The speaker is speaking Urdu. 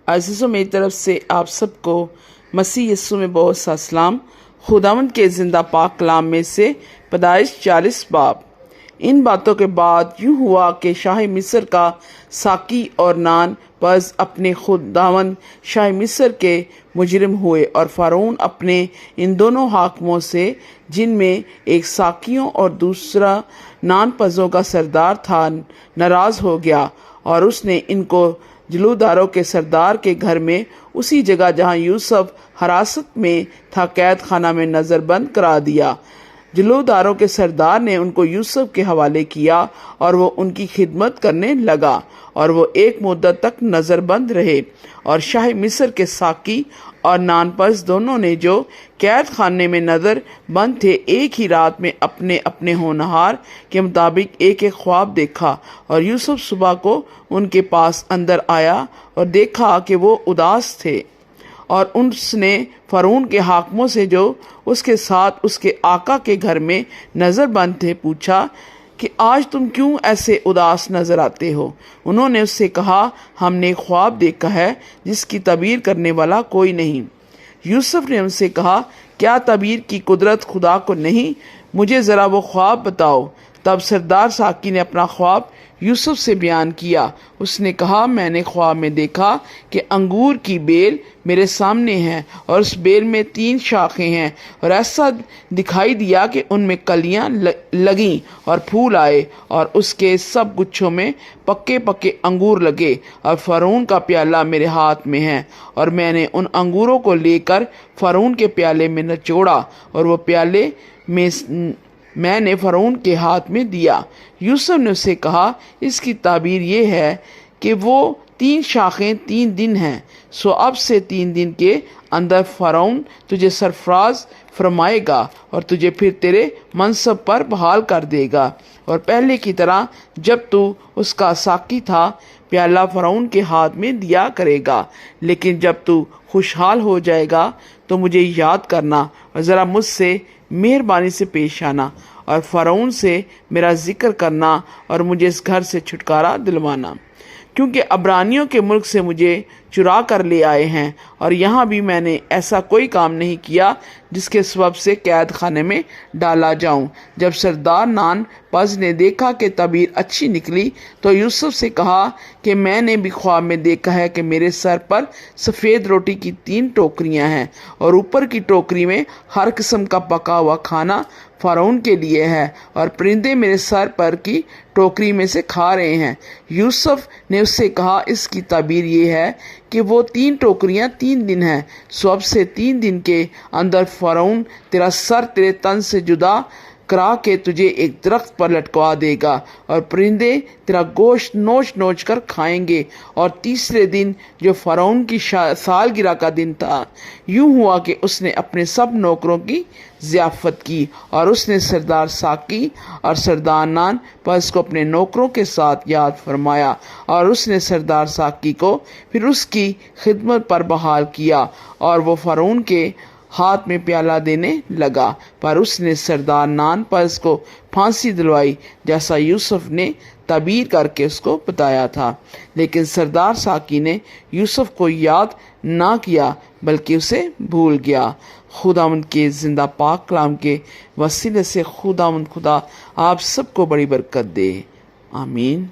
عزیزوں، میری طرف سے آپ سب کو مسیح یسوع میں بہت سا سلام۔ خداوند کے زندہ پاک کلام میں سے پیدائش 40 باب۔ ان باتوں کے بعد یوں ہوا کہ شاہ مصر کا ساقی اور نان پز اپنے خداوند شاہ مصر کے مجرم ہوئے، اور فرعون اپنے ان دونوں حاکموں سے، جن میں ایک ساقیوں اور دوسرا نان پزوں کا سردار تھا، ناراض ہو گیا، اور اس نے ان کو جلوداروں کے سردار کے گھر میں، اسی جگہ جہاں یوسف حراست میں تھا، قید خانہ میں نظر بند کرا دیا۔ جلوداروں کے سردار نے ان کو یوسف کے حوالے کیا، اور وہ ان کی خدمت کرنے لگا، اور وہ ایک مدت تک نظر بند رہے۔ اور شاہ مصر کے ساقی اور نان پز دونوں نے، جو قید خانے میں نظر بند تھے، ایک ہی رات میں اپنے اپنے ہونہار کے مطابق ایک ایک خواب دیکھا۔ اور یوسف صبح کو ان کے پاس اندر آیا اور دیکھا کہ وہ اداس تھے، اور اس نے فرعون کے حاکموں سے، جو اس کے ساتھ اس کے آقا کے گھر میں نظر بند تھے، پوچھا کہ آج تم کیوں ایسے اداس نظر آتے ہو؟ انہوں نے اس سے کہا، ہم نے خواب دیکھا ہے جس کی تعبیر کرنے والا کوئی نہیں۔ یوسف نے ان سے کہا، کیا تعبیر کی قدرت خدا کو نہیں؟ مجھے ذرا وہ خواب بتاؤ۔ تب سردار ساقی نے اپنا خواب یوسف سے بیان کیا۔ اس نے کہا، میں نے خواب میں دیکھا کہ انگور کی بیل میرے سامنے ہے، اور اس بیل میں 3 شاخیں ہیں، اور ایسا دکھائی دیا کہ ان میں کلیاں لگیں اور پھول آئے، اور اس کے سب گچھوں میں پکے پکے انگور لگے، اور فرعون کا پیالہ میرے ہاتھ میں ہے، اور میں نے ان انگوروں کو لے کر فرعون کے پیالے میں نچوڑا، اور وہ پیالے میں نے فرعون کے ہاتھ میں دیا۔ یوسف نے اسے کہا، اس کی تعبیر یہ ہے کہ وہ 3 شاخیں 3 دن ہیں، سو اب سے 3 دن کے اندر فرعون تجھے سرفراز فرمائے گا، اور تجھے پھر تیرے منصب پر بحال کر دے گا، اور پہلے کی طرح جب تو اس کا ساقی تھا، پیالہ فرعون کے ہاتھ میں دیا کرے گا، لیکن جب تو خوشحال ہو جائے گا تو مجھے یاد کرنا، اور ذرا مجھ سے مہربانی سے پیش آنا، اور فرعون سے میرا ذکر کرنا، اور مجھے اس گھر سے چھٹکارا دلوانا، کیونکہ عبرانیوں کے ملک سے مجھے چرا کر لے آئے ہیں، اور یہاں بھی میں نے ایسا کوئی کام نہیں کیا جس کے سبب سے قید خانے میں ڈالا جاؤں۔ جب سردار نان پز نے دیکھا کہ تعبیر اچھی نکلی، تو یوسف سے کہا کہ میں نے بھی خواب میں دیکھا ہے کہ میرے سر پر سفید روٹی کی 3 ٹوکریاں ہیں، اور اوپر کی ٹوکری میں ہر قسم کا پکا ہوا کھانا فرعون کے لیے ہے، اور پرندے میرے سر پر کی ٹوکری میں سے کھا رہے ہیں۔ یوسف نے اس سے کہا، اس کی تعبیر یہ ہے کہ وہ 3 ٹوکریاں 3 دن ہیں، سو اب سے 3 دن کے اندر فرعون تیرا سر تیرے تن سے جدا کرا کے تجھے ایک درخت پر لٹکوا دے گا، اور پرندے تیرا گوشت نوچ نوچ کر کھائیں گے۔ اور تیسرے دن، جو فرعون کی سالگرہ کا دن تھا، یوں ہوا کہ اس نے اپنے سب نوکروں کی ضیافت کی، اور اس نے سردار ساقی اور سردار نان پز کو اپنے نوکروں کے ساتھ یاد فرمایا، اور اس نے سردار ساقی کو پھر اس کی خدمت پر بحال کیا، اور وہ فرعون کے ہاتھ میں پیالہ دینے لگا، پر اس نے سردار نان پز کو پھانسی دلوائی، جیسا یوسف نے تعبیر کر کے اس کو بتایا تھا۔ لیکن سردار ساقی نے یوسف کو یاد نہ کیا، بلکہ اسے بھول گیا۔ خداوند کے زندہ پاک کلام کے وسیلے سے خداوند خدا آپ سب کو بڑی برکت دے، آمین۔